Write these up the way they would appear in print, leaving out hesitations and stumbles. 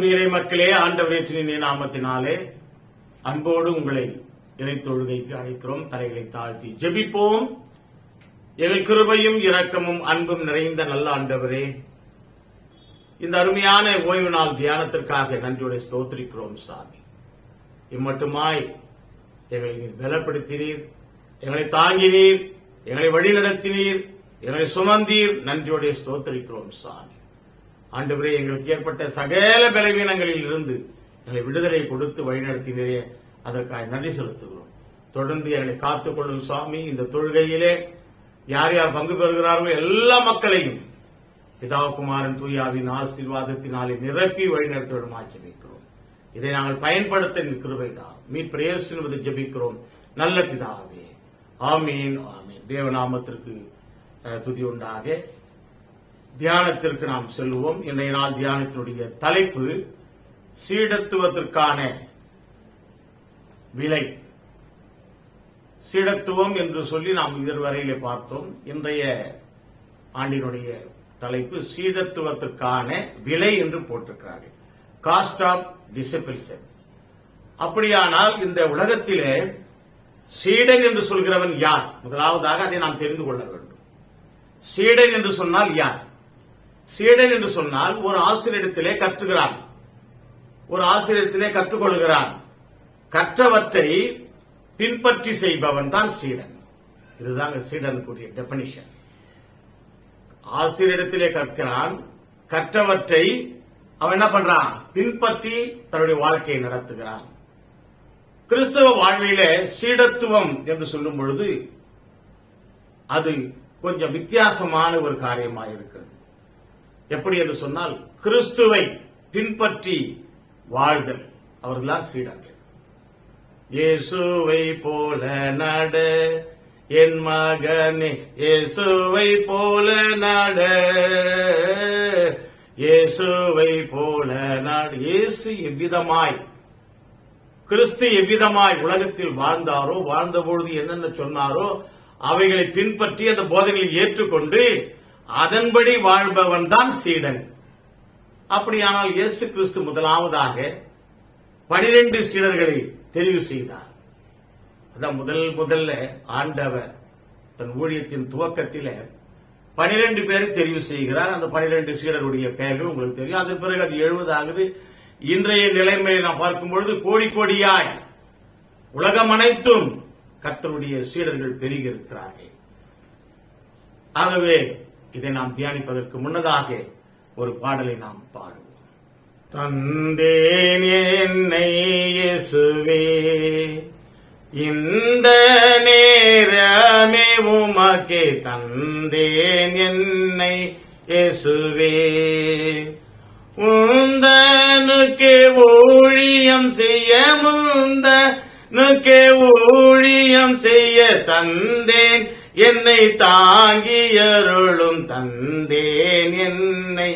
அன்பு இறை மக்களே, ஆண்டவர் இயேசுவின் நாமத்தினாலே அன்போடு உங்களை இறை தொழுகைக்கு அழைக்கிறோம். தலைகளை தாழ்த்தி ஜெபிப்போம். எங்கள் கிருபையும் இரக்கமும் அன்பும் நிறைந்த நல்ல ஆண்டவரே, இந்த அருமையான ஓய்வு நாள் தியானத்திற்காக நன்றியோட ஸ்தோத்திரிக்கிறோம் சாமி. இம்மட்டுமாய் எங்களை நீர் பலப்படுத்தினீர், எங்களை தாங்கினீர், எங்களை வழிநடத்தினீர், எங்களை சுமந்தீர். நன்றியோட ஸ்தோத்திரிக்கிறோம் சாமி. ஆண்டவரே, எங்களுக்கு ஏற்பட்ட சகல பலவீனங்களில் இருந்து எங்களை விடுதலை கொடுத்து வழிநடத்தினரே, அதற்காக நன்றி செலுத்துகிறோம். தொடர்ந்து எங்களை காத்துக்கொள்ளும் சுவாமி. இந்த தொழுகையிலே யார் யார் பங்கு பெறுகிறார்களோ எல்லா மக்களையும் பிதாகுமாரன் தூயாவின் ஆசீர்வாதத்தினாலே நிரப்பி வழிநடத்திவிடும் ஜெபிக்கிறோம். இதை நாங்கள் பயன்படுத்த கிருபைதான் மீட்பர் இயேசுவின் ஜெபிக்கிறோம் நல்ல பிதாவே. ஆமீன் ஆமீன். தேவநாமத்திற்கு துதி உண்டாக. தியானத்திற்கு நாம் செல்வோம். இன்றைய நாள் தியானத்தினுடைய தலைப்பு சீடத்துவத்திற்கான விலை. சீடத்துவம் என்று சொல்லி நாம் இதுவரையிலே பார்த்தோம். இன்றைய ஆண்டினுடைய தலைப்பு சீடத்துவத்திற்கான விலை என்று போட்டிருக்கிறார்கள். Cost of டிசிபிள்ஷிப். அப்படியானால் இந்த உலகத்திலே சீடன் என்று சொல்கிறவன் யார்? முதலாவதாக அதை நாம் தெரிந்து கொள்ள வேண்டும். சீடன் என்று சொன்னால் யார்? சீடன் என்று சொன்னால் ஒரு ஆசிரியரிடத்திலே கற்றுகிறான், ஒரு ஆசிரியத்திலே கற்றுக்கொள்கிறான். கற்றவற்றை பின்பற்றி செய்பவன் தான் சீடன். இதுதான் சீடனுக்குரிய டெபினிஷன். ஆசிரியரிடத்திலே கற்கிறான், கற்றவற்றை அவன் என்ன பண்றான்? பின்பற்றி தன்னுடைய வாழ்க்கையை நடத்துகிறான். கிறிஸ்தவ வாழ்விலே சீடத்துவம் என்று சொல்லும் பொழுது அது கொஞ்சம் வித்தியாசமான ஒரு காரியமாக இருக்கிறது. எப்படி என்று சொன்னால், கிறிஸ்துவை பின்பற்றி வாழ்தல். அவர்கள்தான் சீடர்கள். இயேசுவை போல நட என் மகனே, இயேசுவை போல நட, இயேசுவை போல நட. இயேசு எவ்விதமாய், கிறிஸ்து எவ்விதமாய் உலகத்தில் வாழ்ந்தாரோ, வாழ்ந்தபொழுது என்னென்ன சொன்னாரோ அவைகளை பின்பற்றி அந்த போதனைகளை ஏற்றுக்கொண்டு அதன்படி வாழ்பவன் தான் சீடன். அப்படியானால் இயேசு கிறிஸ்து முதலாவதாக 12 சீடர்களை தெரிவு செய்தார். அதான் முதல்ல ஆண்டவர் தன் ஊழியத்தின் துவக்கத்தில் 12 பேரை தெரிவு செய்கிறார். அந்த 12 சீடருடைய பெயர்கள் உங்களுக்கு தெரியும். அதன் பிறகு அது 70 ஆகுது. இன்றைய நிலைமையை நாம் பார்க்கும்பொழுது கோடி கோடியாய் உலகம் அனைத்தும் கர்த்தருடைய சீடர்கள் பெருகி இருக்கிறார்கள். ஆகவே இதை நாம் தியானிப்பதற்கு முன்னதாக ஒரு பாடலை நாம் பாடுவோம். தந்தேன் என்னை இயேசுவே, இந்த நேரமே உமக்கே தந்தேன் என்னை இயேசுவே, உந்தனுக்கே ஊழியம் செய்ய, முந்தனுக்கே ஊழியம் செய்ய தந்தேன் என்னை தாங்கியருளும் தந்தேன் என்னை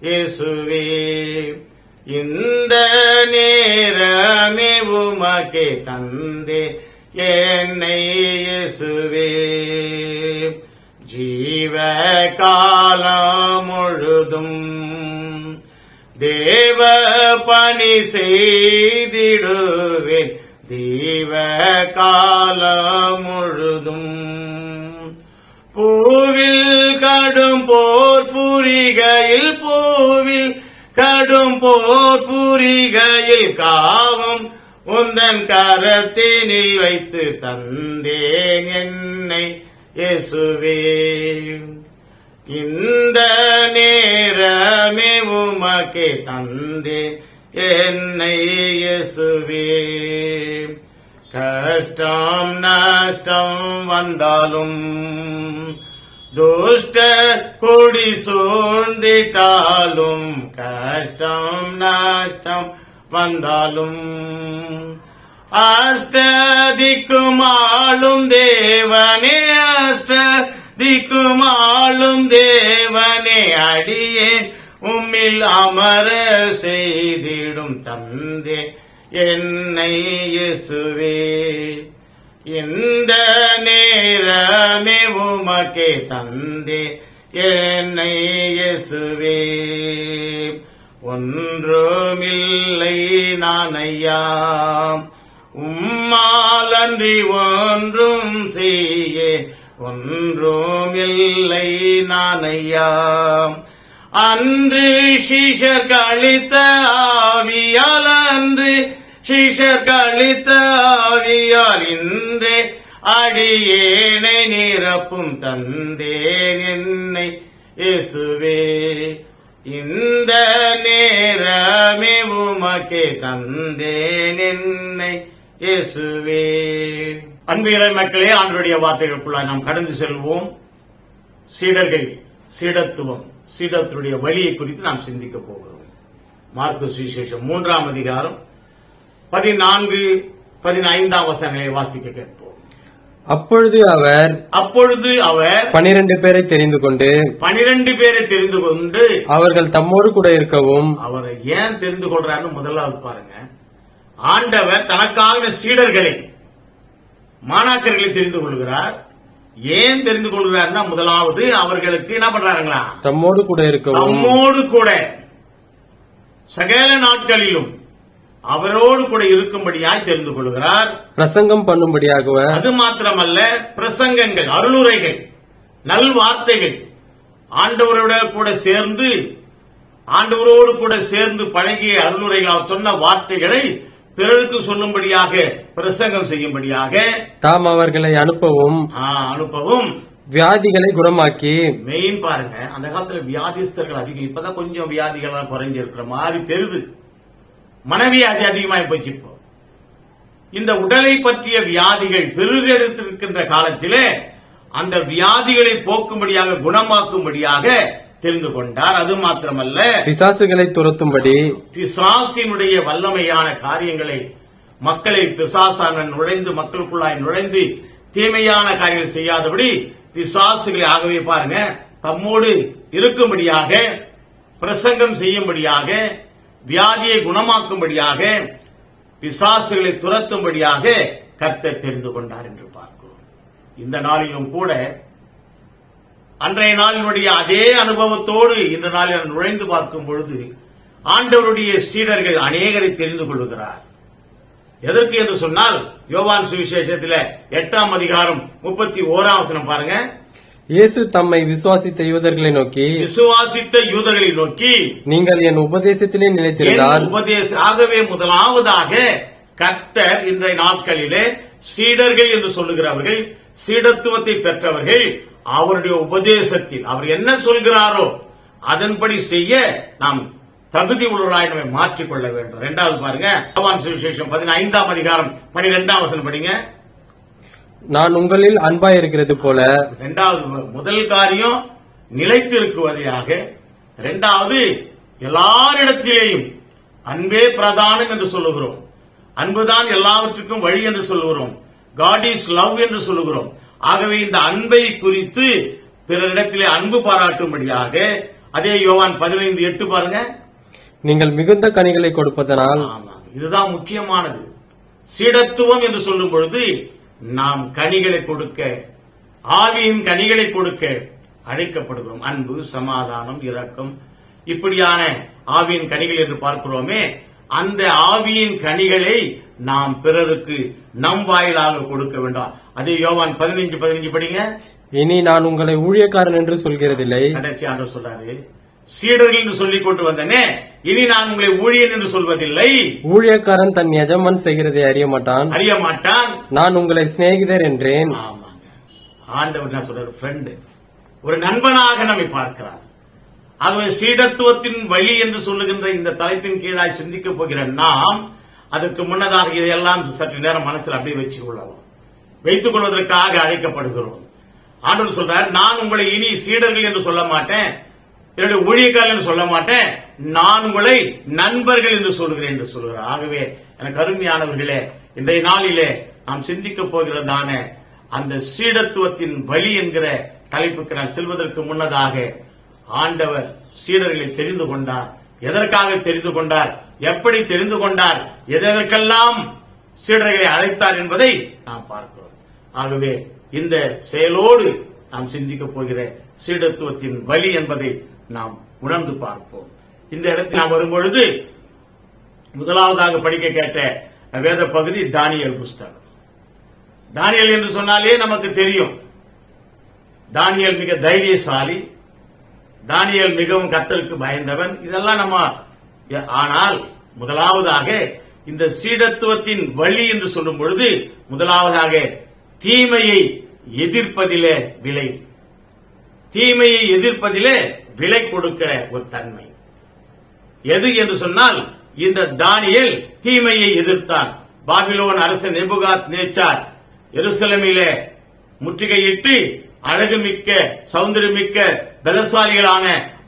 இயேசுவே, இந்த நேரமே உமக்கே தந்தேன் என்னை இயேசுவே, ஜீவ காலம் முழுதும் தேவ பணி செய்திடுவேன், தேவ காலம் முழுதும் பூவில் கடும் போர் புரிகையில், பூவில் கடும் போர் புரிகையில் காவும் உந்தன் கரத்தினில் வைத்து தந்தேன் என்னை இயேசுவே, இந்த நேரமே உமக்கே தந்தேன் என்னை இயேசுவே, கஷ்டம் நஷ்டம் வந்தாலும் துஷ்ட கொடி சூழ்ந்திட்டாலும், கஷ்டம் நஷ்டம் வந்தாலும் அஷ்டதிக்குமாளும் தேவனே, அஷ்டதிக்குமாளும் தேவனே, அடியேன் உம்மில் அமர செய்திடும் தந்தே என்னை இயேசுவே, இந்த நேரமே உமக்கே தந்தே என்னை இயேசுவே, ஒன்றுமில்லை நான் ஐயா, உம்மாலன்றி ஒன்றும் செய்ய ஒன்றுமில்லை நான் ஐயா. அன்று சீஷர் கழித்த ஆவியால், அன்று சீஷர் கழித்த ஆவியால் இன்றே அடியேனை நிரப்பும் தந்தேன் என்னை இயேசுவே. இந்த நேரமே உமக்கே தந்தேன் என்னை இயேசுவே. அன்புள்ள மக்களே, ஆண்டவருடைய வார்த்தைகளுக்குள்ளாய் நாம் கடந்து செல்வோம். சீடர்கள், சீடத்துவம், சீடத்துடைய வழியை குறித்து நாம் சிந்திக்க போகிறோம். மார்க்கு சுவிசேஷம் 3ஆம் அதிகாரம் 14, 15 வசனங்களை வாசிக்க கேட்போம். அப்பொழுது அவர் 12 பேரை தெரிந்து கொண்டு அவர்கள் தம்மோடு கூட இருக்கவும். அவரை ஏன் தெரிந்து கொள்றாரு முதலாவது பாருங்க. ஆண்டவர் தனக்காக சீடர்களை, மாணாக்கர்களை தெரிந்து கொள்கிறார். ஏன் தெரிந்து கொள்கிறார்னா, முதலாவது அவர்களுக்கு என்ன பண்றாங்களா, தம்மோடு கூட இருக்கவும், தம்மோடு கூட சகல நாட்களிலும் அவரோடு கூட இருக்கும்படியாய் தெரிந்து கொள்கிறார். பிரசங்கம் பண்ணும்படியாக. அது மாத்திரமல்ல, பிரசங்கங்கள், அருளுரைகள், நல்வார்த்தைகள், ஆண்டவரோடு கூட சேர்ந்து, ஆண்டவரோடு கூட சேர்ந்து பழகிய அருளுரைகள், சொன்ன வார்த்தைகளை பிறருக்கு சொல்லும்படியாக, பிரசங்கம் செய்யும்படியாக தாம் அவர்களை அனுப்பவும் வியாதிகளை குணமாக்கி. மெயின் பாருங்க, அந்த காலத்துல வியாதிஸ்தர்கள் அதிகம். இப்பதான் கொஞ்சம் வியாதிகள் குறைஞ்சிருக்கிற மாதிரி தெரியுது. மனவியாதி அதிகமாய் போச்சு. இப்போ இந்த உடலை பற்றிய வியாதிகள் பெருகெடுத்திருக்கின்ற காலத்திலே அந்த வியாதிகளை போக்கும்படியாக, குணமாக்கும்படியாக தெரிந்து கொண்டார். அது மாத்திரமல்ல, பிசாசுகளை துரத்தும்படி, பிசாசினுடைய வல்லமையான காரியங்களை, மக்களை பிசாசான நுழைந்து, மக்களுக்குள்ளாய் நுழைந்து தீமையான காரியங்கள் செய்யாதபடி பிசாசுகளை, ஆகவே பாருங்க, தம்மோடு இருக்கும்படியாக, பிரசங்கம் செய்யும்படியாக, வியாதியை குணமாக்கும்படியாக, பிசாசுகளை துரத்தும்படியாக கர்த்தர் தெரிந்து கொண்டார் என்று பார்க்கிறோம். இந்த நாளிலும் கூட அன்றைய நாளினுடைய அதே அனுபவத்தோடு இந்த நாளில் நுழைந்து பார்க்கும் பொழுது ஆண்டவருடைய சீடர்கள் அநேகரை தெரிந்து கொள்கிறார். எதற்கு என்று சொன்னால், யோவான் சுவிசேஷத்தில் 8ஆம் அதிகாரம் 31ஆம் வசனம் பாருங்க. இயேசு தம்மை விசுவாசித்த யூதர்களை நோக்கி, நீங்கள் என் உபதேசத்திலே நிலைத்திருந்தால். ஆகவே முதலாவதாக கர்த்தர் இன்றைய நாட்களிலே சீடர்கள் என்று சொல்லுகிறவர்கள், சீடத்துவத்தை பெற்றவர்கள், அவருடைய உபதேசத்தில் அவர் என்ன சொல்கிறாரோ அதன்படி செய்ய நாம் தகுதி உள்ளவர்களாய் நம்மை மாற்றிக்கொள்ள வேண்டும். 2வது பாருங்க, யோவான் சுவிசேஷம் 15ஆம் அதிகாரம் 12ஆம் வசனம் படிங்க. நான் உங்களில் அன்பாய் இருக்கிறது போல. 2வது, முதல் காரியம் நிலைத்திருக்குவதாக. 2வது, எல்லாரிடத்திலேயும் அன்பே பிரதானம் என்று சொல்லுகிறோம். அன்புதான் எல்லாவற்றுக்கும் வழி என்று சொல்லுகிறோம். காட் இஸ் லவ் என்று சொல்லுகிறோம். ஆகவே இந்த அன்பை குறித்து பிறரிடத்திலே அன்பு பாராட்டும்படியாக, அதே யோவான் 15:8 பாருங்க. நீங்கள் மிகுந்த கனிகளை கொடுப்பதனால். இதுதான் முக்கியமானது. சீடத்துவம் என்று சொல்லும் பொழுது நாம் கனிகளை கொடுக்க, ஆவியின் கனிகளை கொடுக்க அழைக்கப்படுகிறோம். அன்பு, சமாதானம், இரக்கம், இப்படியான ஆவியின் கனிகள் என்று பார்க்கிறோமே, அந்த ஆவியின் கனிகளை நாம் பிறருக்கு நம் வாயிலாக கொடுக்க வேண்டாம். அதே யோவான் 15:15 படிங்க. இனி நான் உங்களை ஊழியக்காரன் என்று சொல்கிறதில்லை. கடைசி ஆண்டு சொல்றாரு, சீடர்கள் என்று சொல்லிக் கொண்டு வந்தனே, இனி நான் உங்களை ஊழியன் என்று சொல்வதில்லை. ஊழியக்காரன் தன் எஜமான் செய்கிறதை அறிய மாட்டான். நான் உங்களை சிநேகிதர் என்றேன். ஆண்டவர் என்ன சொல்றாரு? ஃப்ரெண்டு, ஒரு நண்பனாக நம்மை பார்க்கிறார். ஆகவே சீடத்துவத்தின் வழி என்று சொல்லுகின்ற இந்த தலைப்பின் கீழாய் சிந்திக்க போகிற நாம், அதற்கு முன்னதாக இதையெல்லாம் சற்று நேரம் மனசில் அப்படியே வைத்துக் கொள்வதற்காக அழைக்கப்படுகிறோம். ஆண்டவர் சொல்றார், நான் உங்களை இனி சீடர்கள் என்று சொல்ல மாட்டேன், என்னுடைய ஊழியக்காரர்கள் என்று சொல்ல மாட்டேன், நான் உங்களை நண்பர்கள் என்று சொல்கிறேன் என்று சொல்கிறார். ஆகவே எனக்கு அருமையானவர்களே, இன்றைய நாளிலே நாம் சிந்திக்க போகிறதான அந்த சீடத்துவத்தின் வழி என்கிற தலைப்புக்கு நான் செல்வதற்கு முன்னதாக, ஆண்டவர் சீடர்களை தெரிந்து கொண்டார். எதற்காக தெரிந்து கொண்டார், எப்படி தெரிந்து கொண்டார், எதற்கெல்லாம் சீடர்களை அழைத்தார் என்பதை நாம் பார்க்கிறோம். ஆகவே இந்த செயலோடு நாம் சிந்திக்க போகிற சீடத்துவத்தின் வழி என்பதை நாம் உணர்ந்து பார்ப்போம். இந்த இடத்தில் நாம் வரும்பொழுது முதலாவதாக படிக்க கேட்ட வேத பகுதி தானியேல் புஸ்தகம். தானியேல் என்று சொன்னாலே நமக்கு தெரியும், தானியேல் மிக தைரியசாலி, தானியேல் மிகவும் கர்த்தருக்கு பயந்தவன், இதெல்லாம் நம்ம. ஆனால் முதலாவதாக இந்த சீடத்துவத்தின் வழி என்று சொல்லும் பொழுது முதலாவதாக தீமையை எதிர்ப்பதிலே விலை, தீமையை எதிர்ப்பதிலே விலை கொடுக்கிற ஒரு தன்மை எது என்று சொன்னால், இந்த தானியேல் தீமையை எதிர்த்தான். பாபிலோன் அரசன் நேபுகாத்நேச்சார் எருசலேமிலே முற்றுகையிட்டு அழகுமிக்க சௌந்தரியமிக்க பலசாலிகளான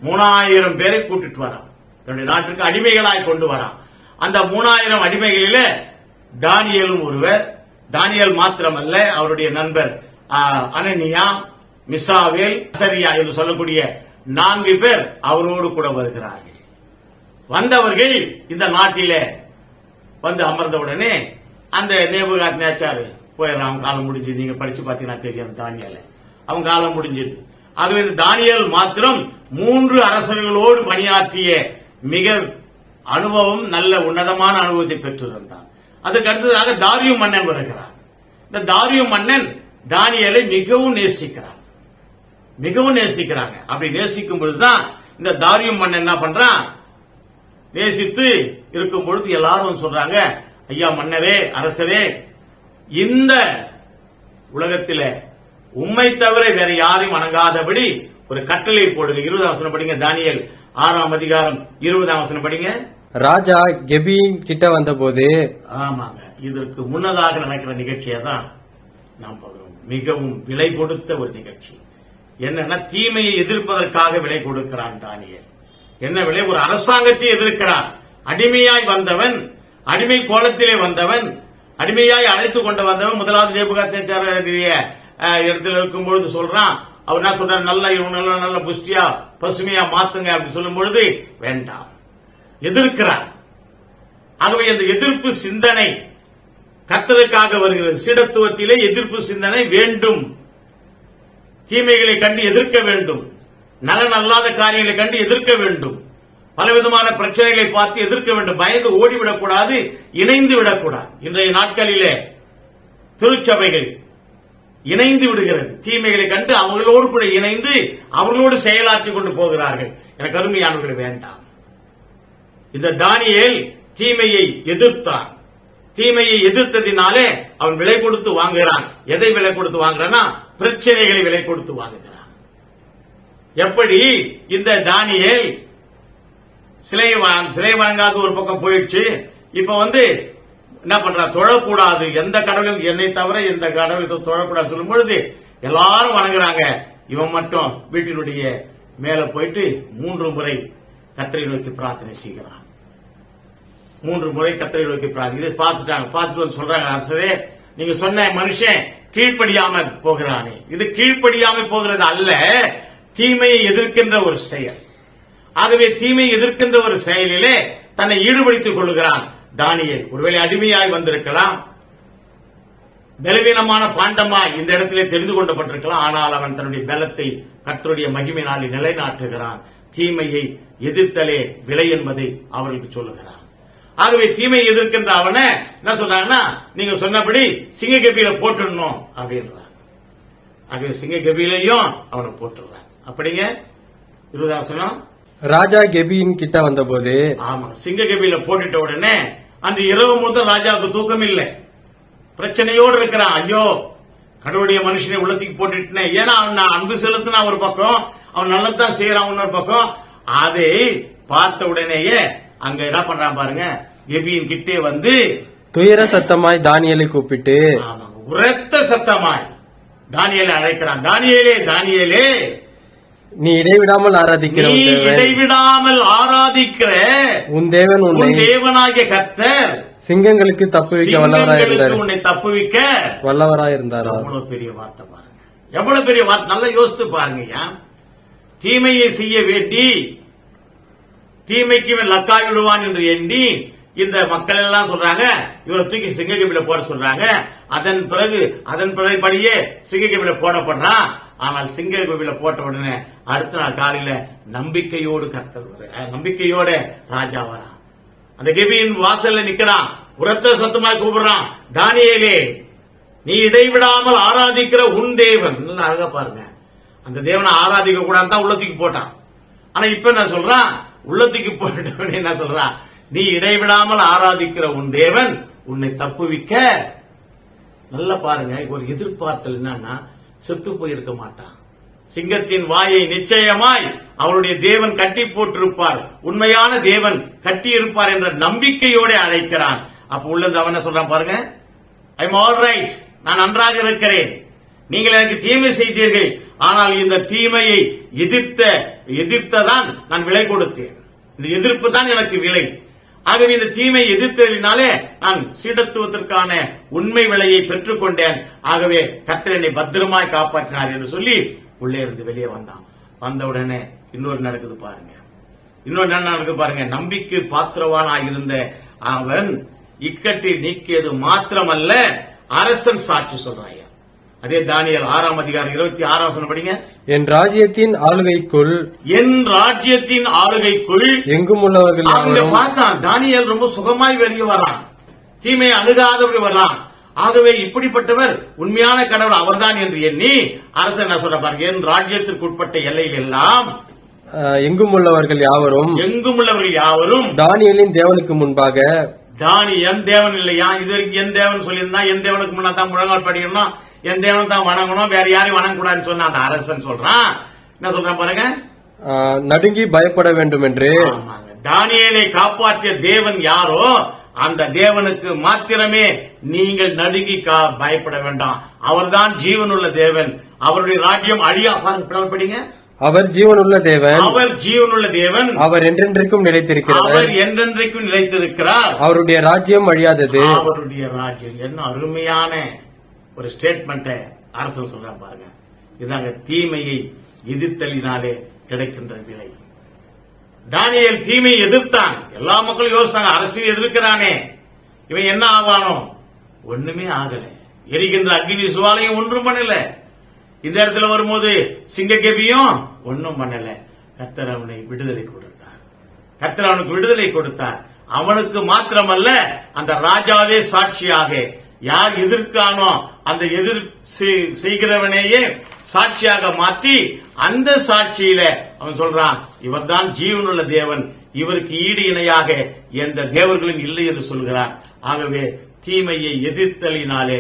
3000 பேரை கூட்டிட்டு வரான், தன்னுடைய நாட்டுக்கு அடிமைகளாய் கொண்டு வரான். அந்த 3000 அடிமைகளிலே தானியேலும் ஒருவர். தானியேல் மாத்திரமல்ல, அவருடைய நண்பர் அனனியா, மிசாவேல், அசரியா என்று சொல்லக்கூடிய 4 பேர் அவரோடு கூட வருகிறார்கள். வந்தவர்கள் இந்த நாட்டிலே வந்து அமர்ந்தவுடனே அந்த நேபுகாத்நேச்சார் போயிடறான். அவன் காலம் முடிஞ்சு, நீங்க படிச்சு பாத்தீங்கன்னா தெரியும் தானியேல, அவன் காலம் முடிஞ்சது. ஆகவே தானியேல் மாத்திரம் 3 அரசர்களோடு பணியாற்றிய மிக அனுபவம், நல்ல உன்னதமான அனுபவத்தை பெற்றிருந்தான். அதுக்கு அடுத்ததாக தாரியு மன்னன் வருகிறான். இந்த தாரியு மன்னன் தானியேலை மிகவும் நேசிக்கிறான், மிகவும் நேசிக்கிறாங்க. அப்படி நேசிக்கும் பொழுதுதான் இந்த தாரியு மன்னன் என்ன பண்றான், நேசித்து இருக்கும் பொழுது எல்லாரும் சொல்றாங்க, ஐயா மன்னரே, அரசரே, இந்த உலகத்தில உம்மை தவிர வேற யாரையும் வணங்காதபடி ஒரு கட்டளை போடுங்க. 20ஆம் வசனம் படிங்க, தானியேல் 6ஆம் அதிகாரம் 20ஆம் வசனம் படிங்க. ராஜா கெபியின் கிட்ட வந்தபோது, ஆமாங்க, இதற்கு முன்னதாக நடக்கிற நிகழ்ச்சியை தான் நாம் பார்க்கிறோம். மிகவும் விலை கொடுத்த ஒரு நிகழ்ச்சி. என்னன்னா, தீமையை எதிர்ப்பதற்காக விலை கொடுக்கிறான் தானியேல். என்ன விலை? ஒரு அரசாங்கத்தை எதிர்க்கிறான். அடிமையாய் வந்தவன், அடிமை கோலத்திலே வந்தவன், அடிமையாய் அழைத்துக் கொண்டு வந்தவன் முதலாவது நேபுகாத்நேச்சாருடைய இடத்துல இருக்கும்பொழுது சொல்றான். அவர் என்ன சொல்றாரு, நல்ல புஷ்டியா பசுமையா மாத்துங்க அப்படி சொல்லும் பொழுது வேண்டாம், எதிர்க்கிறார். ஆகவே அந்த எதிர்ப்பு சிந்தனை கர்த்தருக்காக வருகிறது. சீடத்துவத்திலே எதிர்ப்பு சிந்தனை வேண்டும். தீமைகளை கண்டு எதிர்க்க வேண்டும், நலன் அல்லாத காரியங்களை கண்டு எதிர்க்க வேண்டும், பலவிதமான பிரச்சனைகளை பார்த்து எதிர்க்க வேண்டும். பயந்து ஓடிவிடக்கூடாது, இணைந்து விடக்கூடாது. இன்றைய நாட்களிலே திருச்சபைகள் இணைந்து விடுகிறது. தீமைகளை கண்டு அவர்களோடு கூட இணைந்து அவர்களோடு செயலாற்றிக் கொண்டு போகிறார்கள். எனக்கு அருமையானவர்களை வேண்டாம். இந்த தானியேல் தீமையை எதிர்த்தான். தீமையை எதிர்த்ததினாலே அவன் விலை கொடுத்து வாங்குகிறான். எதை விலை கொடுத்து வாங்குறான்னா, பிரச்சனைகளை விலை கொடுத்து வாங்குகிறான். எப்படி இந்த தானியேல் சிலை வணங்காத ஒரு பக்கம் போயிடுச்சு, இப்ப என்ன பண்றா, தொழக்கூடாது, எந்த கடவுளும் என்னை தவிர எந்த கடவுளை தொழக்கூடாது சொல்லும் பொழுது எல்லாரும் வணங்குறாங்க. இவன் மட்டும் வீட்டினுடைய மேல போயிட்டு 3 முறை கர்த்தரை நோக்கி பிரார்த்தனை செய்கிறான். 3 முறை கர்த்தரை நோக்கி பிரார்த்தனை. இதை பார்த்துட்டாங்க. பார்த்துட்டு வந்து சொல்றாங்க, அரசரே, நீங்க சொன்ன மனுஷன் கீழ்ப்படியாம போகிறானே, இது கீழ்ப்படியாம போகிறது அல்ல, தீமையை எதிர்க்கின்ற ஒரு செயல். ஆகவே தீமையை எதிர்க்கின்ற ஒரு செயலிலே தன்னை ஈடுபடுத்திக் கொள்ளுகிறான் தானியேல். ஒருவேளை அடிமையாய் வந்திருக்கலாம், பலவீனமான பாண்டமாய் இந்த இடத்திலே தெரிந்து கொள்ளப்பட்டிருக்கலாம். ஆனால் அவன் தன்னுடைய பலத்தை கர்த்தருடைய மகிமையினாலே நிலைநாட்டுகிறான். தீமையை எதிர்த்தலே விலை என்பதை அவர்களுக்கு சொல்லுகிறான். ஆகவே தீமையை எதிர்க்கின்ற அவனை என்ன சொல்றாங்கன்னா, நீங்க சொன்னபடி சிங்க கபியில போட்டுடணும் அப்படின்றான். ஆகவே சிங்க கபியிலையும் அவனை போட்டுறான். அப்படிங்க 20ஆம் வசனம். ராஜா கெபியின் கிட்ட வந்தபோது, ஆமா, சிங்க கபியில போட்டுட்ட உடனே அன்று இரவு முதல் ராஜாவுக்கு தூக்கம் இல்லை, பிரச்சனையோடு இருக்கிறான். ஐயோ, கடவுளுடைய மனுஷனை உள்ளத்துக்கு போட்டுட்டேன். ஏன்னா அவன் அன்பு செலுத்தினா ஒரு பக்கம், அவன் நல்லதான் செய்யறான் இன்னொரு பக்கம். அதை பார்த்த உடனேயே அங்க என்ன பண்றான் பாருங்க, கெபியின் கிட்டே வந்து துயர சத்தமாய் தானியேலை கூப்பிட்டு, உரத்த சத்தமாய் தானியேலை அழைக்கிறான். தானியேலே, தானியேலே, நீ இடைவிடாமல் ஆராதிக்கிற உன் தேவன் உன்னை தேவனாகிய கர்த்தர் சிங்கங்களுக்கு தப்புவிக்க உன்னை தப்புவிக்க வல்லவராயிருந்தார். எவ்வளவு பெரிய வார்த்தை பாருங்க, எவ்வளவு பெரிய வார்த்தை. நல்லா யோசித்து பாருங்க. தீமையை செய்ய வேண்டி தீமைக்கு லக்காய் விடுவான் என்று எண்ணி இந்த மக்கள் எல்லாம் சொல்றாங்க, இவரை தூக்கி சிங்கக்கபில போட சொல்றாங்க. அதன் பிறகு படியே சிங்கக்கபில போடப்படுறான். ஆனால் சிங்க கோவில போட்ட உடனே அடுத்த நாள் காலையில நம்பிக்கையோடு கர்த்தர் நம்பிக்கையோட ராஜா வரான். அந்த கெபியின் வாசல்ல நிக்கிறான், உரத்த சத்தமாய் கூப்பிடுறான், தானியேலே நீ இடைவிடாமல் ஆராதிக்கிற உன் தேவன். நல்லா அழகா பாருங்க, அந்த தேவனை ஆராதிக்க கூடாது தான் உள்ளத்துக்கு போட்டான். ஆனா இப்ப என்ன சொல்றான், உள்ளத்துக்கு போட்டவன் என்ன சொல்றான், நீ இடைவிடாமல் ஆராதிக்கிற உன் தேவன் உன்னை தப்புவிக்க. நல்லா பாருங்க, ஒரு எதிர்பார்த்தல் என்னன்னா செத்து போயிருக்க மாட்டான். சிங்கத்தின் வாயை நிச்சயமாய் அவருடைய தேவன் கட்டி போட்டிருப்பார், உண்மையான தேவன் கட்டி இருப்பார் என்ற நம்பிக்கையோட அழைக்கிறான். அப்ப உள்ளது அவன் சொல்றான் பாருங்க, ஐ எம் ஆல் ரைட், நான் நன்றாக இருக்கிறேன், நீங்கள் எனக்கு தீமை செய்தீர்கள், ஆனால் இந்த தீமையை எதிர்த்ததான் நான் விலை கொடுத்தேன், இந்த எதிர்ப்பு தான் எனக்கு விலை. ஆகவே இந்த தீமை எதிர்த்ததினாலே நான் சீடத்துவத்திற்கான உண்மை விலையை பெற்றுக் கொண்டேன். ஆகவே கர்த்தர் என்னை பத்திரமாய் காப்பாற்றினார் என்று சொல்லி உள்ளே இருந்து வெளியே வந்தான். வந்தவுடனே இன்னொரு நடக்குது பாருங்க, இன்னொரு என்ன நடக்குது பாருங்க. நம்பிக்கை பாத்திரவானாய் இருந்த அவன் இக்கட்டை நீக்கியது மாத்திரமல்ல, அரசன் சாட்சி சொல்றாயா. அதே தானியேல் 6ஆம் அதிகாரம் 26ஆம் வசனம் படிங்க. என் ராஜ்யத்தின் ஆளுகைக்குள் எங்கும் உள்ளவர்கள் அவங்க பார்த்தான், தானியேல் ரொம்ப சுகமாய் வெளியே வரான், தீமையை அணுகாதபடி வரான். ஆகவே இப்படிப்பட்டவர் உண்மையான கடவுள் அவர்தான் என்று எண்ணி அரசு என்ன சொல்ற பாருங்க, என் ராஜ்யத்திற்கு உட்பட்ட எல்லையில் எல்லாம் எங்கும் உள்ளவர்கள் யாவரும் தானியேலின் தேவனுக்கு முன்பாக, என் தேவன் இல்லையா, இது என் தேவன் சொல்லியிருந்தா என் தேவனுக்கு முன்னா தான் முழங்கால் படிக்கணும், என் தேவன் தான் வணங்கணும், வேற யாரையும் வணங்கக்கூடாதுன்னு சொன்ன அந்த அரசன் சொல்றான். என்ன சொல்றான் பாருங்க, நடுங்கி பயப்பட வேண்டும் என்று. தானியேலை காப்பாற்றிய தேவன் யாரோ அந்த தேவனுக்கு மாத்திரமே நீங்கள் நடுங்கி பயப்பட வேண்டாம். அவர்தான் ஜீவனுள்ள தேவன், அவருடைய ராஜ்யம் அழியா. படிங்க, அவர் ஜீவனுள்ள தேவன், அவர் என்றென்றைக்கும் நிலைத்திருக்கிறார், அவருடைய ராஜ்யம் அழியாதது. அவருடைய ராஜ்யம். என்ன அருமையான ஒரு ஸ்டேட்மெண்ட் அரசு சொல்றான் பாருங்க. இதாங்க தீமையை எதிர்த்தலினாலே கிடைக்கின்ற விலை. தானியேல் தீமையை எதிர்த்தான். எல்லா மக்களும் யோசித்தாங்க, அரசியல் எதிர்க்கிறானே இவன் என்ன ஆவானோ, ஒண்ணுமே ஆகல. எரிகின்ற அக்னி சுவாலையும் ஒன்றும் பண்ணல. இந்த இடத்துல வரும்போது சிங்கக்கேபியும் ஒன்னும் பண்ணல. கர்த்தர் அவனை விடுதலை கொடுத்தார். அவனுக்கு மாத்திரமல்ல, அந்த ராஜாவே சாட்சியாக, யார் எதிர்க்கானோ அந்த எதிர் செய்கிறவனையே சாட்சியாக மாற்றி, அந்த சாட்சியில அவன் சொல்றான், இவர்தான் ஜீவனுள்ள தேவன், இவருக்கு ஈடு இணையாக எந்த தேவர்களும் இல்லை என்று சொல்கிறான். ஆகவே தீமையை எதிர்த்தலினாலே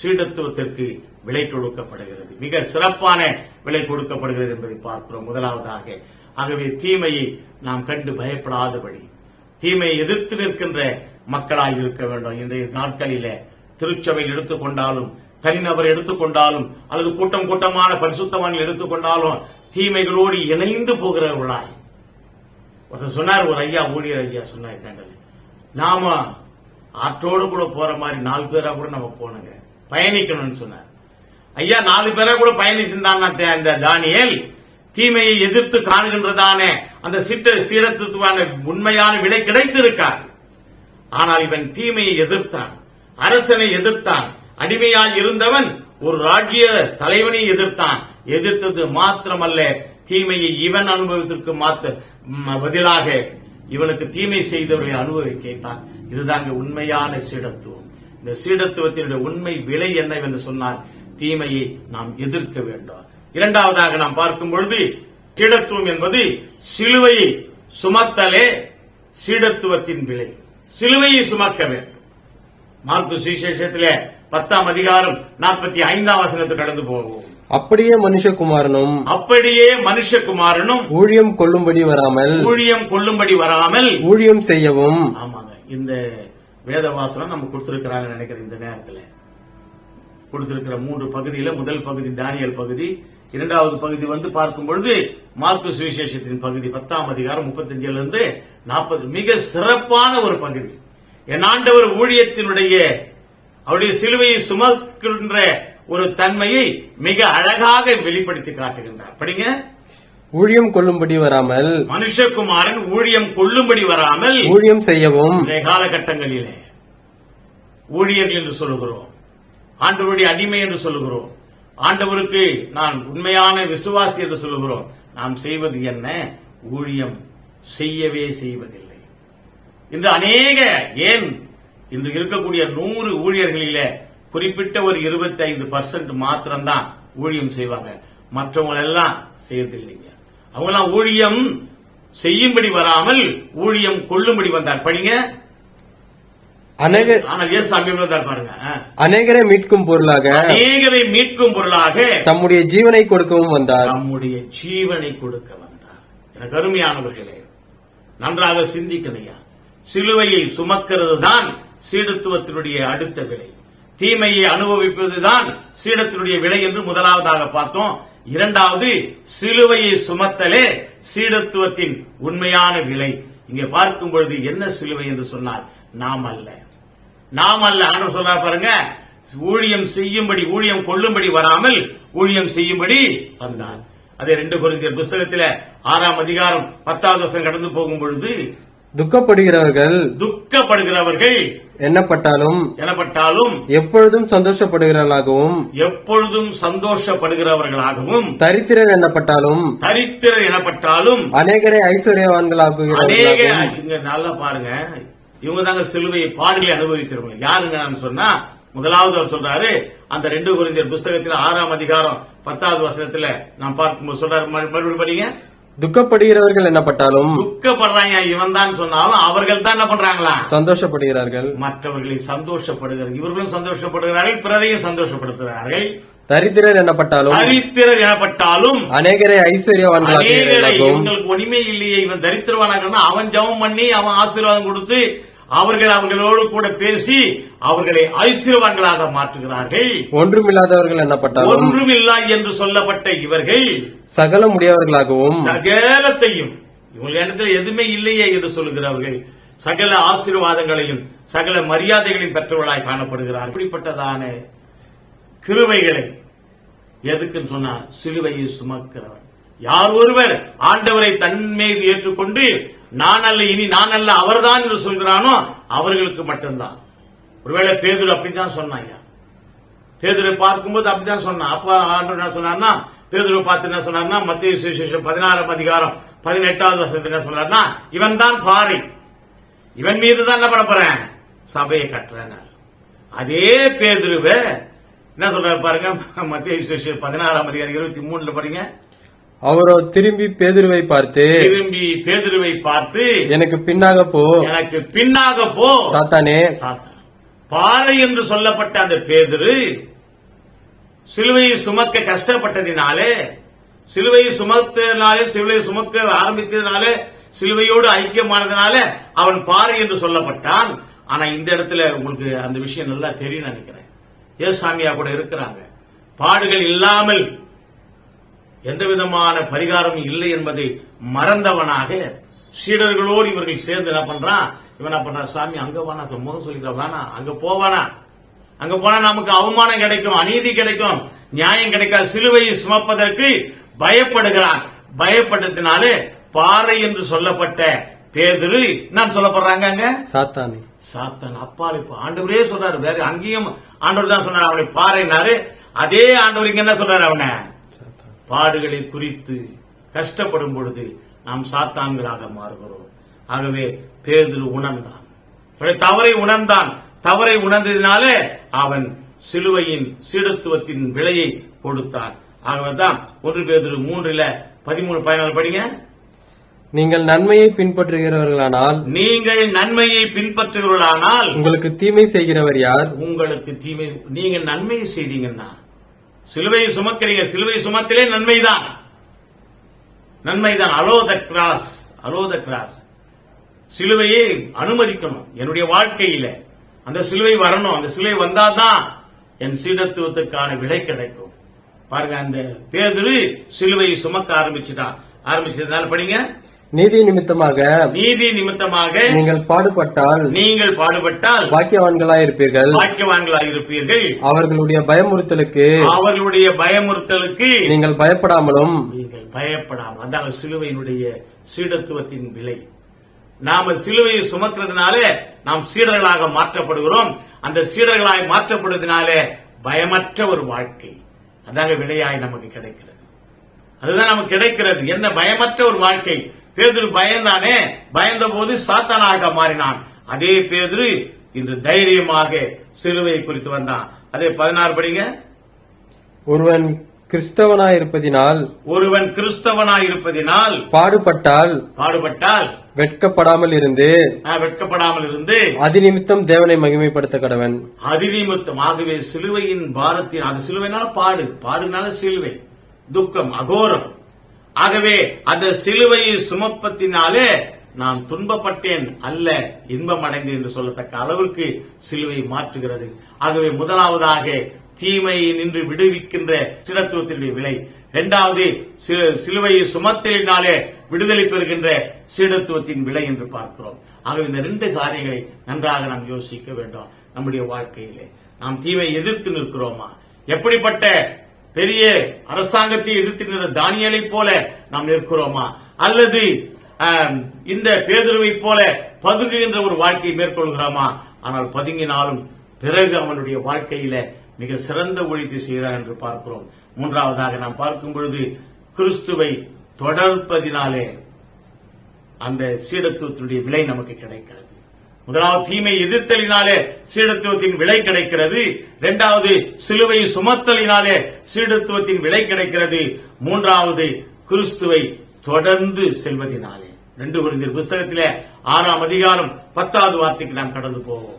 சீடத்துவத்திற்கு விலை கொடுக்கப்படுகிறது, மிக சிறப்பான விலை கொடுக்கப்படுகிறது என்பதை பார்க்கிறோம். முதலாவதாக, ஆகவே தீமையை நாம் கண்டு பயப்படாதபடி தீமையை எதிர்த்து நிற்கின்ற மக்களாக இருக்க வேண்டும். இன்றைய நாட்களில திருச்சபையில் எடுத்துக்கொண்டாலும், தனிநபர் எடுத்துக்கொண்டாலும், அல்லது கூட்டமான பரிசுத்தவான்கள் எடுத்துக்கொண்டாலும் தீமைகளோடு இணைந்து போகிறவர்களாய். ஒருத்தர் சொன்னார், ஒரு ஊழியர் ஐயா சொன்னார், நாம ஆற்றோடு கூட போற மாதிரி 4 பேரா கூட நம்ம போனங்க பயணிக்கணும்னு சொன்னார். ஐயா 4 பேரா கூட பயணிச்சிருந்தான் இந்த தானியேல் தீமையை எதிர்த்து காணுகின்றதான அந்த சீடத்துவான உண்மையான விலை கிடைத்திருக்கார். ஆனால் இவன் தீமையை எதிர்த்தான், அரசனை எதிர்த்தான், அடிமையாய் இருந்தவன் ஒரு ராஜ்ய தலைவனை எதிர்த்தான். எதிர்த்தது மாத்திரமல்ல, தீமையை இவன் அனுபவத்திற்கு பதிலாக இவனுக்கு தீமை செய்தவர்களை அனுபவித்தான். இதுதாங்க உண்மையான சீடத்துவம். இந்த சீடத்துவத்தினுடைய உண்மை விலை என்னவென்று சொன்னால், தீமையை நாம் எதிர்க்க வேண்டும். இரண்டாவதாக நாம் பார்க்கும் பொழுது, சீடத்துவம் என்பது சிலுவையை சுமத்தலே சீடத்துவத்தின் விலை. சிலுவையை சுமக்க வேண்டும். மார்க்கு சுவிசேஷத்திலே 10ஆம் அதிகாரம் 45ஆம் வசனத்துக்கு கடந்து போவோம். அப்படியே மனுஷகுமாரனும் ஊழியம் கொள்ளும்படி வராமல் ஊழியம் செய்யவும். ஆமாங்க, இந்த வேதவாசனம் நம்ம கொடுத்திருக்கிறாங்க நினைக்கிறேன். இந்த நேரத்தில் கொடுத்திருக்கிற 3 பகுதியில முதல் பகுதி தானியேல் பகுதி, இரண்டாவது பகுதி பார்க்கும் பொழுது மார்க்கு சுவிசேஷத்தின் பகுதி 10ஆம் அதிகாரம் 35 40. மிக சிறப்பான ஒரு பகுதி. என் ஆண்டவர் ஊழியத்தினுடைய அவருடைய சிலுவையை சுமக்கின்ற ஒரு தன்மையை மிக அழகாக வெளிப்படுத்தி காட்டுகின்றார். படிங்க. ஊழியம் கொள்ளும்படி வராமல், மனுஷகுமாரன் ஊழியம் கொள்ளும்படி வராமல் ஊழியம் செய்யவும். காலகட்டங்களிலே ஊழியர்கள் என்று சொல்லுகிறோம், ஆண்டவருடைய அடிமை என்று சொல்லுகிறோம், ஆண்டவருக்கு நான் உண்மையான விசுவாசி என்று சொல்லுகிறோம். நாம் செய்வது என்ன? ஊழியம் செய்யவே செய்வதில்லை. இன்று அநேக ஏன் இன்று இருக்கக்கூடிய 100 ஊழியர்களில குறிப்பிட்ட ஒரு 25% மாத்திரம்தான் ஊழியம் செய்வாங்க. மற்றவங்க எல்லாம் செய்யறதில்லைங்க. அவங்களாம் ஊழியம் செய்யும்படி வராமல் ஊழியம் கொள்ளும்படி வந்தார். படிங்க. ஆனால் இயேசு அங்கே வந்தார் பாருங்க. அநேகரை மீட்கும் பொருளாக தம்முடைய ஜீவனை கொடுக்கவும் வந்தார். தம்முடைய ஜீவனை கொடுக்க வந்தார். எனக்கு அருமையானவர்களே, நன்றாக சிந்திக்கணையா. சிலுவையை சுமக்கிறது தான் சீடத்துவத்தினுடைய அடுத்த விலை. தீமையை அனுபவிப்பதுதான் சீடத்தினுடைய விலை என்று முதலாவதாக பார்த்தோம். இரண்டாவது, சிலுவையை சுமத்தலே சீடத்துவத்தின் உண்மையான விலை. இங்கே பார்க்கும் பொழுது என்ன சிலுவை என்று சொன்னால் நாம் அல்ல. ஆண்டவர் சொல்றார் பாருங்க, ஊழியம் செய்யும்படி, ஊழியம் கொள்ளும்படி வராமல் ஊழியம் செய்யும்படி வந்தார். அதே 2 கொரிந்தியர் புஸ்தகத்தில் 6ஆம் அதிகாரம் 10வது வசனம் கடந்து போகும் பொழுது, துக்கப்படுகிறவர்கள் எண்ணப்பட்டாலும் எப்பொழுதும் சந்தோஷப்படுகிறவர்களாகவும் தரித்திரர் எனப்பட்டாலும் அநேகரை ஐஸ்வர்யவான்களாகுகிறார்கள். இங்க நல்லா பாருங்க, இவங்க தாங்க சிலுவை பாடுகளை அனுபவிக்கிறவங்க. யாருங்க சொன்னா, முதலாவது அவர் சொல்றாரு, அந்த 2 கொரிந்தியர் புஸ்தகத்தில் 6ஆம் அதிகாரம் 10வது வசனத்துல நாம் பார்க்கும்போது சொல்றாரு, மறுபடியும் படிங்க. துக்கப்படுகிறவர்கள் என்னப்பட்டாலும், துக்கப்படுறாங்க இவன் தான் சொன்னாலும் அவர்கள் தான் என்ன பண்றாங்களா? சந்தோஷப்படுகிறார்கள். மற்றவர்களை சந்தோஷப்படுகிறார்கள். இவர்களும் சந்தோஷப்படுகிறார்கள், பிறரையும் சந்தோஷப்படுத்துகிறார்கள். தரித்திரர் எனப்பட்டாலும் அநேகரை ஐஸ்வர்யவான்களாக, இவங்களுக்கு ஒண்ணுமே இல்லையே, இவன் தரித்திரவானாக, அவன் ஜெபம் பண்ணி அவன் ஆசீர்வாதம் கொடுத்து அவர்களோடு கூட பேசி அவர்களை ஐஸ்வர்யவான்களாக மாற்றுகிறார்கள். ஒன்றுமில்லாதவர்கள் என்னப்பட்டாலும், ஒன்றுமில்லா என்று சொல்லப்பட்ட இவர்கள் சகல முடியவர்களாகவும், சகலத்தையும், இவர்கள் இடத்துல எதுவுமே இல்லையே என்று சொல்லுகிறவர்கள் சகல ஆசீர்வாதங்களையும் சகல மரியாதைகளையும் பெற்றவர்களாய் காணப்படுகிறார்கள். இப்படிப்பட்டதான கிருபைகளை எதுக்குன்னு சொன்னா, சிலுவையை சுமக்கிறவன் யார் ஒருவர் ஆண்டவரை தன் மீது ஏற்றுக்கொண்டு நான் அல்ல, இனி நான் அல்ல, அவர்தான் என்று சொல்கிறானோ அவர்களுக்கு மட்டும்தான். ஒருவேளை பேதுரு அப்படித்தான் சொன்னாங்க. பேதுரை பார்க்கும்போது அப்படித்தான் சொன்னான். அப்ப ஆண்டவர் என்ன சொன்னார்னா, பேதுரை பார்த்து என்ன சொன்னார்னா, மத்தேயு சுவிசேஷம் 16ஆம் அதிகாரம் 18வது வசனத்தில் என்ன சொன்னார்னா, இவன் தான் பாறை, இவன் மீது தான் என்ன பண்ண போறேன், சபையை கட்டுறேன். அதே பேதுருவை என்ன சொல்றாரு பாருங்க, மத்தேயு சுவிசேஷம் 16ஆம் அதிகாரம் 23 படிங்க. அவரோ திரும்பி பேதுருவை பார்த்து எனக்கு பின்னாக போ சாத்தானே. பாறை என்று சொல்லப்பட்ட அந்த பேதுரு சிலுவையை சுமக்க கஷ்டப்பட்டதினாலே, சிலுவையை சுமக்க ஆரம்பித்ததினாலே, சிலுவையோடு ஐக்கியமானதுனால அவன் பாறை என்று சொல்லப்பட்டான். ஆனா இந்த இடத்துல உங்களுக்கு அந்த விஷயம் நல்லா தெரியும் நினைக்கிறேன். ஏசாமியா கூட இருக்கிறாங்க. பாடுகள் இல்லாமல் எந்த விதமான பரிகாரமும் இல்லை என்பதை மறந்தவனாக சீடர்களோடு இவர்கள் சேர்ந்து என்ன பண்றான், இவன் என்ன பண்றான், சாமி அங்க வானா, முகம் சொல்லிக்கிற வேணா, அங்க போவானா, அங்க போனா நமக்கு அவமானம் கிடைக்கும், அநீதி கிடைக்கும், நியாயம் கிடைக்காது. சிலுவையை சுமப்பதற்கு பயப்படுகிறான். பயப்பட்டதினாலே பாறை என்று சொல்லப்பட்ட பேதுரு நான் சொல்லப்படுறாங்க அங்க சாத்தான் அப்பால். இப்ப ஆண்டவரே சொல்றாரு, வேற அங்கேயும் ஆண்டவர் தான் சொன்னார் அவனை பாறைனாரு. அதே ஆண்டவர் இங்க என்ன சொல்றாரு, அவனை பாடுகளை குறித்து கஷ்டப்படும் பொழுது நாம் சாத்தான்களாக மாறுகிறோம். ஆகவே பேதுரு உணர்ந்தான், தவறை உணர்ந்ததினாலே அவன் சிலுவையின் சீடத்துவத்தின் விலையை கொடுத்தான். ஆகவேதான் 1 பேதுரு 3:13-14 படிங்க. நீங்கள் நன்மையை பின்பற்றுகிறவர்களானால் உங்களுக்கு தீமை செய்கிறவர் யார்? உங்களுக்கு தீமை, நீங்க நன்மையை செய்தீங்கன்னா, சிலுவையை சுமக்கிறீங்க, சிலுவை சுமத்திலே நன்மைதான். Allow the cross. சிலுவையை அனுமதிக்கணும் என்னுடைய வாழ்க்கையில. அந்த சிலுவை வரணும். அந்த சிலுவை வந்தாதான் என் சீடத்துவத்துக்கான விலை கிடைக்கும். பாருங்க, அந்த பேதுரு சிலுவையை சுமக்க ஆரம்பிச்சதுனால படிங்க. நீதி நிமித்தமாக நீங்கள் பாடுபட்டால் பாக்கியவான்களாயிருப்பீர்கள். அவர்களுடைய பயமுறுத்தலுக்கு நீங்கள் பயப்படாமலும் அதான் சிலுவையினுடைய சீடத்துவத்தின் விலை. நாம சிலுவையை சுமக்கிறதுனாலே நாம் சீடர்களாக மாற்றப்படுகிறோம். அந்த சீடர்களாக மாற்றப்படுவதனாலே பயமற்ற ஒரு வாழ்க்கை, அதாங்க விலையாய் நமக்கு கிடைக்கிறது. அதுதான் நமக்கு கிடைக்கிறது. என்ன பயமற்ற ஒரு வாழ்க்கை. பேதுரு பயந்தானே, பயந்த போது சாத்தானாக மாறினான். அதே பேதுரு இன்று தைரியமாக சிலுவையை குறித்து வந்தான். அதே 16 படிங்க. ஒருவன் கிறிஸ்தவனாயிருப்பதினால் பாடுபட்டால் வெட்கப்படாமல் இருந்து அதிநிமித்தம் தேவனை மகிமைப்படுத்த கடவன். அதிநிமித்தம். ஆகவே சிலுவையின் பாரத்தின், அது சிலுவைனால பாடுனால சிலுவை, துக்கம், அகோரம். ஆகவே அந்த சிலுவையை சுமப்பத்தினாலே நான் துன்பப்பட்டேன் அல்ல இன்பம் அடைந்தேன் என்று சொல்லத்தக்க அளவிற்கு சிலுவை மாற்றுகிறது. ஆகவே முதலாவதாக தீமையை நின்று விடுவிக்கின்ற சீடத்துவத்தினுடைய விலை. இரண்டாவது சிலுவையை சுமத்தலினாலே விடுதலை பெறுகின்ற சீடத்துவத்தின் விலை என்று பார்க்கிறோம். ஆகவே இந்த 2 காரியங்களை நன்றாக நாம் யோசிக்க வேண்டும். நம்முடைய வாழ்க்கையிலே நாம் தீமையை எதிர்த்து நிற்கிறோமா? எப்படிப்பட்ட பெரிய அரசாங்கத்தை எதிர்த்து நின்ற தானியேலை போல நாம் நிற்கிறோமா? அல்லது இந்த பேதுருவை போல பதுங்குகின்ற ஒரு வாழ்க்கையை மேற்கொள்கிறோமா? ஆனால் பதுங்கினாலும் பிறகு அவனுடைய வாழ்க்கையில மிக சிறந்த ஒழித்து செய்தார் என்று பார்க்கிறோம். மூன்றாவதாக நாம் பார்க்கும் பொழுது கிறிஸ்துவை தொடர்பதினாலே அந்த சீடத்துவத்தினுடைய விலை நமக்கு கிடைக்கிறது. முதலாவது தீமை எதிர்த்தலினாலே சீடத்துவத்தின் விலை கிடைக்கிறது. இரண்டாவது சிலுவை சுமத்தலினாலே சீடத்துவத்தின் விலை கிடைக்கிறது. மூன்றாவது கிறிஸ்துவை தொடர்ந்து செல்வதினாலே. 2 கொரிந்தியர் புஸ்தகத்திலே 6ஆம் அதிகாரம் 10வது வார்த்தைக்கு நாம் கடந்து போவோம்.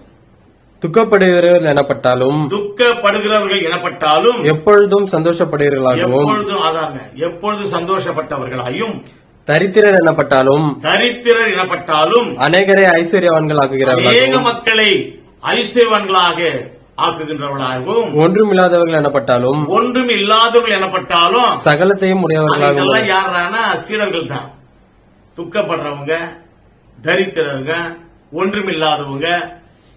துக்கப்படுகிறவர்கள் எனப்பட்டாலும் எப்பொழுதும் சந்தோஷப்படுகிறவர்களாகவும், எப்பொழுதும் சந்தோஷப்பட்டவர்களாயும், தரித்திரர் எனப்பட்டாலும் அநேகரை ஐஸ்வர்யவான்களாக்குகிறார்கள், அநேக மக்களை ஐஸ்வர்யவான்களாக ஆக்குகின்றவர்களாகவும், ஒன்றுமில்லாதவர்கள் எனப்பட்டாலும் சகலத்தையும் உடையவர்களாக. யாரானா சீடர்கள் தான். துக்கப்படுறவங்க, தரித்திரங்க, ஒன்றுமில்லாதவங்க,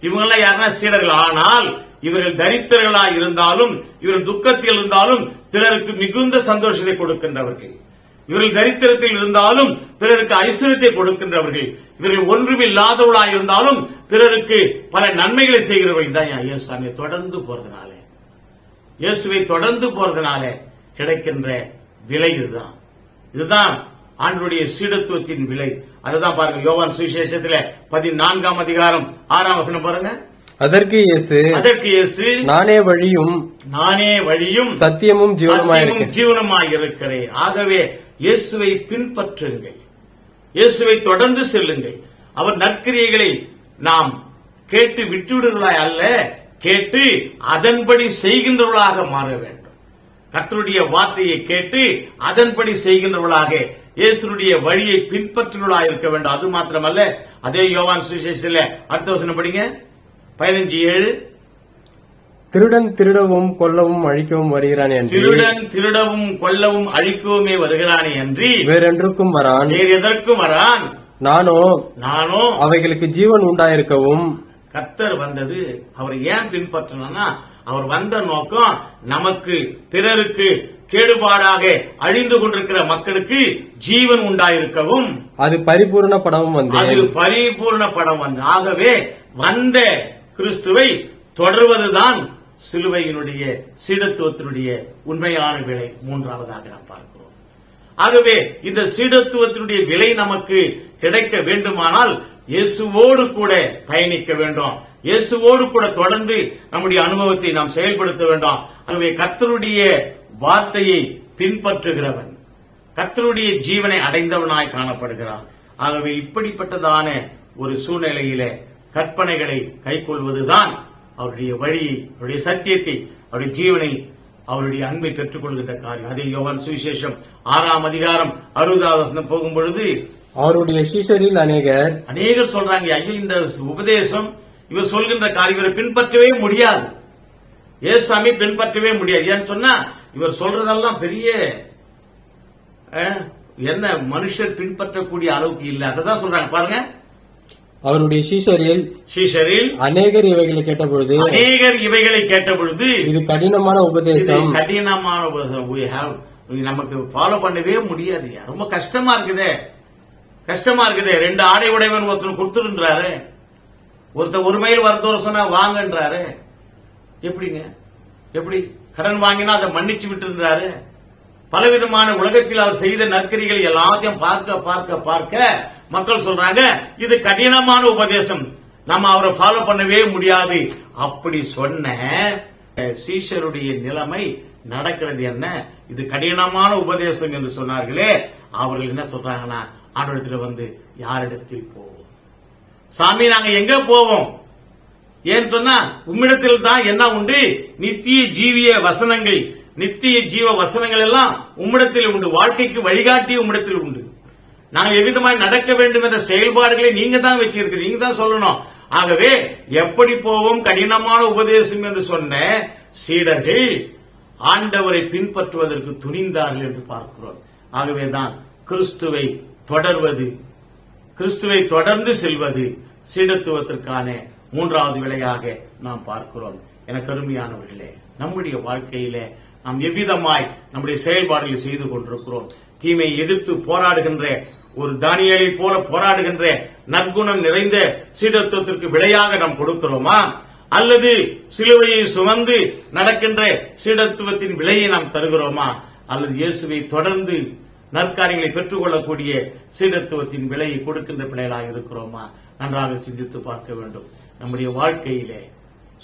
இவங்கெல்லாம் யாருன்னா சீடர்கள். ஆனால் இவர்கள் தரித்திரர்களா இருந்தாலும், இவர்கள் துக்கத்தில் இருந்தாலும் பிறருக்கு மிகுந்த சந்தோஷத்தை கொடுக்கின்றவர்கள். இவர்கள் தரித்திரத்தில் இருந்தாலும் பிறருக்கு ஐஸ்வர்யத்தை கொடுக்கின்றவர்கள். இவர்கள் ஒன்றுமில்லாதவர்களாக இருந்தாலும் பிறருக்கு பல நன்மைகளை செய்கிறவர்கள் தான் இயேசுவை தொடர்ந்து போறதுனால, இயேசுவை தொடர்ந்து போறதுனால கிடைக்கின்ற விலை இதுதான். இதுதான் ஆண்டவருடைய சீடத்துவத்தின் விலை. அதுதான் பாருங்க, யோவான் சுவிசேஷத்திலே 14ஆம் அதிகாரம் 6ஆம் வசனம் பாருங்க. அதற்கு இயேசு நானே வழியும் சத்தியமும் ஜீவனுமாயிருக்கிறேன். ஆகவே இயேசுவை பின்பற்றுங்கள், இயேசுவை தொடர்ந்து செல்லுங்கள். அவர் நற்கிரியைகளை நாம் கேட்டு விட்டுவிடுவர்களாய் அல்ல, கேட்டு அதன்படி செய்கின்றவர்களாக மாற வேண்டும். கர்த்தருடைய வார்த்தையை கேட்டு அதன்படி செய்கின்றவர்களாக, இயேசுடைய வழியை பின்பற்றுவர்களாக இருக்க வேண்டும். அது மாத்திரமல்ல, அதே யோவான் சுவிசேஷத்தில் அடுத்த வசனம் படிங்க, 15:7. திருடன் திருடவும் கொல்லவும் அழிக்கவும் வருகிறானே அன்றி, திருடன் திருடவும் கொல்லவும் அழிக்கவுமே வருகிறானே அன்றி வேறென்றுக்கும் வரான், வேறு எதற்கும் வரான். நானோ அவைகளுக்கு ஜீவன் உண்டாயிருக்கவும். கர்த்தர் வந்தது, அவர் ஏன் பின்பற்றணும்னா, அவர் வந்த நோக்கம் நமக்கு, பிறருக்கு கேடுபாடாக அழிந்து கொண்டிருக்கிற மக்களுக்கு ஜீவன் உண்டாயிருக்கவும், அது பரிபூர்ணப்படவும் வந்து. ஆகவே வந்த கிறிஸ்துவை தொடர்வதுதான் சிலுவையினுடைய சீடத்துவத்தினுடைய உண்மையான விலை. மூன்றாவதாக நாம் பார்க்கிறோம். ஆகவே இந்த சீடத்துவத்தினுடைய விலை நமக்கு கிடைக்க வேண்டுமானால் இயேசுவோடு கூட பயணிக்க வேண்டும், இயேசுவோடு கூட தொடர்ந்து நம்முடைய அனுபவத்தை நாம் செயல்படுத்த வேண்டும். ஆகவே கர்த்தருடைய வார்த்தையை பின்பற்றுகிறவன் கர்த்தருடைய ஜீவனை அடைந்தவனாய் காணப்படுகிறான். ஆகவே இப்படிப்பட்டதான ஒரு சூழ்நிலையில கற்பனைகளை கைக்கொள்வதுதான் அவருடைய வழியை, அவருடைய சத்தியத்தை, அவருடைய ஜீவனை, அவருடைய அன்பை பெற்றுக்கொள்கின்ற காரியம். அதே யோவான் சுவிசேஷம் 6ஆம் அதிகாரம் 60வது வசனம் போகும் பொழுது, அவருடைய சீஷரில் அநேகர் சொல்றாங்க, ஐயோ இந்த உபதேசம், இவர் சொல்கின்ற காரியம் இவரை பின்பற்றவே முடியாது, ஏசாமி பின்பற்றவே முடியாது. ஏன்னு சொன்னா இவர் சொல்றதெல்லாம் பெரிய என்ன மனுஷர் பின்பற்றக்கூடிய அளவுக்கு இல்ல. அதான் சொல்றாங்க பாருங்க. அவருடைய சீஷரில் அநேகர் இவைகளை கேட்டபொழுது இது கடினமான உபதேசம், நமக்கு ஃபாலோ பண்ணவே முடியாது, ரொம்ப கஷ்டமா இருக்குது. 2 ஆடை உடையவன் ஒருத்தர் கொடுத்துருன்றாரு, ஒருத்தர் 1 மைல் வரதோர் சொன்னா வாங்கன்றாரு. எப்படிங்க? எப்படி கடன் வாங்கினா அதை மன்னிச்சு விட்டு பலவிதமான உலகத்தில் அவர் செய்த நற்கரிகளை எல்லாத்தையும் பார்க்க பார்க்க பார்க்க மக்கள் சொல்றாங்க இது கடினமான உபதேசம், நம்ம அவரை ஃபாலோ பண்ணவே முடியாது. அப்படி சொன்ன சீஷருடைய நிலைமை நடக்கிறது என்ன? இது கடினமான உபதேசம் என்று சொன்னார்களே, அவர்கள் என்ன சொல்றாங்கன்னா, ஆண்டவரிடத்தில் வந்து யாரிடத்தில் போவோம் சாமி, நாங்க எங்க போவோம்? ஏன்னு சொன்னா உம்மிடத்தில் தான் என்ன உண்டு? நித்திய ஜீவிய வசனங்கள், நித்திய ஜீவ வசனங்கள் எல்லாம் உம்மிடத்தில் உண்டு. வாழ்க்கைக்கு வழிகாட்டி உம்மிடத்தில் உண்டு. நாங்கள் எவ்விதமாய் நடக்க வேண்டும் என்ற செயல்பாடுகளை நீங்க தான் வச்சிருக்கிறீங்க, நீங்க தான் சொல்லணும். ஆகவே எப்படி போவோம்? கடினமான உபதேசம் என்று சொன்ன சீடர்கள் ஆண்டவரை பின்பற்றுவதற்கு துணிந்தார்கள் என்று பார்க்கிறோம். ஆகவேதான் கிறிஸ்துவை தொடர்வது, கிறிஸ்துவை தொடர்ந்து செல்வது சீடத்துவத்திற்கான மூன்றாவது விலையாக நாம் பார்க்கிறோம். எனக்கு அருமையானவர்களே, நம்முடைய வாழ்க்கையில நாம் எவ்விதமாய் நம்முடைய செயல்பாடுகளை செய்து கொண்டிருக்கிறோம்? தீமையை எதிர்த்து போராடுகின்ற ஒரு தானியேலை போல போராடுகின்ற நற்குணம் நிறைந்த சீடத்துவத்திற்கு விலையாக நாம் கொடுக்கிறோமா? அல்லது சிலுவையை சுமந்து நடக்கின்ற சீடத்துவத்தின் விலையை நாம் தருகிறோமா? அல்லது இயேசுவை தொடர்ந்து நற்காரியங்களை பெற்றுக் கொள்ளக்கூடிய சீடத்துவத்தின் விலையை கொடுக்கின்ற பிள்ளைகளாக இருக்கிறோமா? நன்றாக சிந்தித்து பார்க்க வேண்டும். நம்முடைய வாழ்க்கையிலே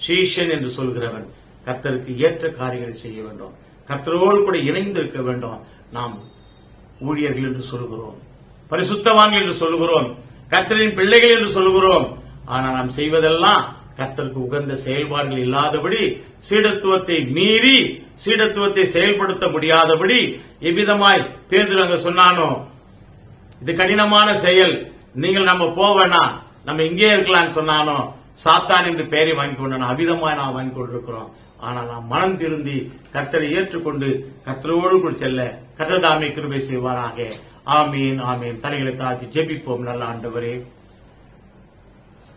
சீஷன் என்று சொல்கிறவன் கர்த்தருக்கு ஏற்ற காரியங்களை செய்ய வேண்டும், கர்த்தரோடு கூட இணைந்து இருக்க வேண்டும். நாம் ஊழியர்கள் என்று சொல்கிறோம், பரிசுத்தவான்கள் என்று சொல்கிறோம், கர்த்தரின் பிள்ளைகள் என்று சொல்கிறோம். ஆனால் நாம் செய்வதெல்லாம் கர்த்தருக்கு உகந்த செயல்பாடுகள் இல்லாதபடி, சீடத்துவத்தை மீறி சீடத்துவத்தை செயல்படுத்த முடியாதபடி எவ்விதமாய் பேதுரு அங்க சொன்னானோ, இது கடினமான செயல், நீங்கள் நம்ம போவேனா, நம்ம இங்கே இருக்கலாம் சொன்னானோ, சாத்தான் என்று பெயரை வாங்கி கொண்டானோ, அவ்விதமாய் நாம் வாங்கி கொண்டிருக்கிறோம். ஆனால் நாம் மனம் திருந்தி கர்த்தரை ஏற்றுக்கொண்டு கர்த்தரோடு கூட செல்ல கர்த்தர் தாமே கிருபை செய்வாராக. ஆமீன், ஆமீன். தலைகளை தாழ்த்தி ஜெபிப்போம். நல்ல ஆண்டவரே,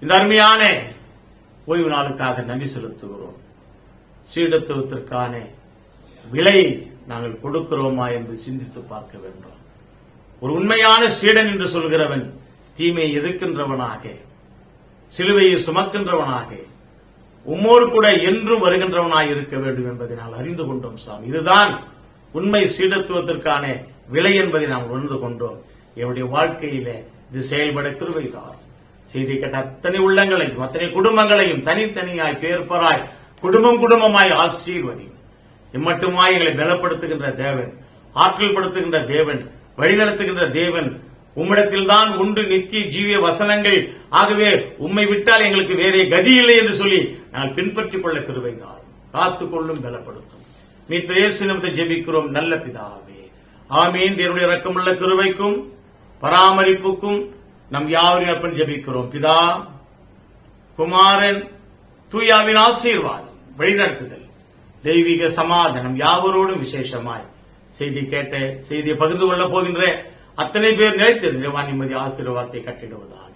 இந்த அருமையான ஓய்வு நாளுக்காக நன்றி செலுத்துகிறோம். சீடத்துவத்திற்கான விலையை நாங்கள் கொடுக்கிறோமா என்று சிந்தித்து பார்க்க வேண்டும். ஒரு உண்மையான சீடன் என்று சொல்கிறவன் தீமையை எதிர்க்கின்றவனாக, சிலுவையை சுமக்கின்றவனாக, உம்மோடு கூட என்றும் வருகின்றவனாக இருக்க வேண்டும் என்பதை நாம் அறிந்து கொண்டோம் சாமி. இதுதான் உண்மை சீடத்துவத்திற்கான விலை என்பதை நாம் உணர்ந்து கொண்டோம். என்னுடைய வாழ்க்கையில இது செயல்பட கிருபைதான். செய்தி கேட்ட அத்தனை உள்ளங்களையும் அத்தனை குடும்பங்களையும் தனித்தனியாய் பேர்பராய் குடும்பம் குடும்பமாய் ஆசீர்வதியும். இம்மட்டுமாய் எங்களை பலப்படுத்துகின்ற தேவன், ஆற்றல் படுத்துகின்ற தேவன், வழிநடத்துகின்ற தேவன் உம்மிடத்தில்தான் உண்டு நித்திய ஜீவிய வசனங்கள். ஆகவே உம்மை விட்டால் எங்களுக்கு வேறே கதி இல்லை என்று சொல்லி நாங்கள் பின்பற்றிக் கொள்ள கிருபைதான். காத்துக்கொள்ளும் பலப்படுத்தும். மீட்பர் இயேசு நாமத்தை ஜெபிக்கிறோம் நல்ல பிதாவே, ஆமீன். தேவனுடைய இரக்கமுள்ள கிருபைக்கும் பராமரிப்புக்கும் நம் யாவரையும் அர்ப்பணி ஜெபிக்கிறோம். பிதா, குமாரன், தூயாவின் ஆசீர்வாதம், வழிநடத்துதல், தெய்வீக சமாதானம் யாவரோடும் விசேஷமாய் செய்தி கேட்ட செய்தியை பகிர்ந்து கொள்ளப் போகின்ற அத்தனை பேர் நிலைத்திருந்த நிம்மதி ஆசீர்வாதத்தை கட்டிடுவதாக.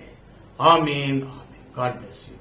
ஆமீன், ஆமீன். God bless you.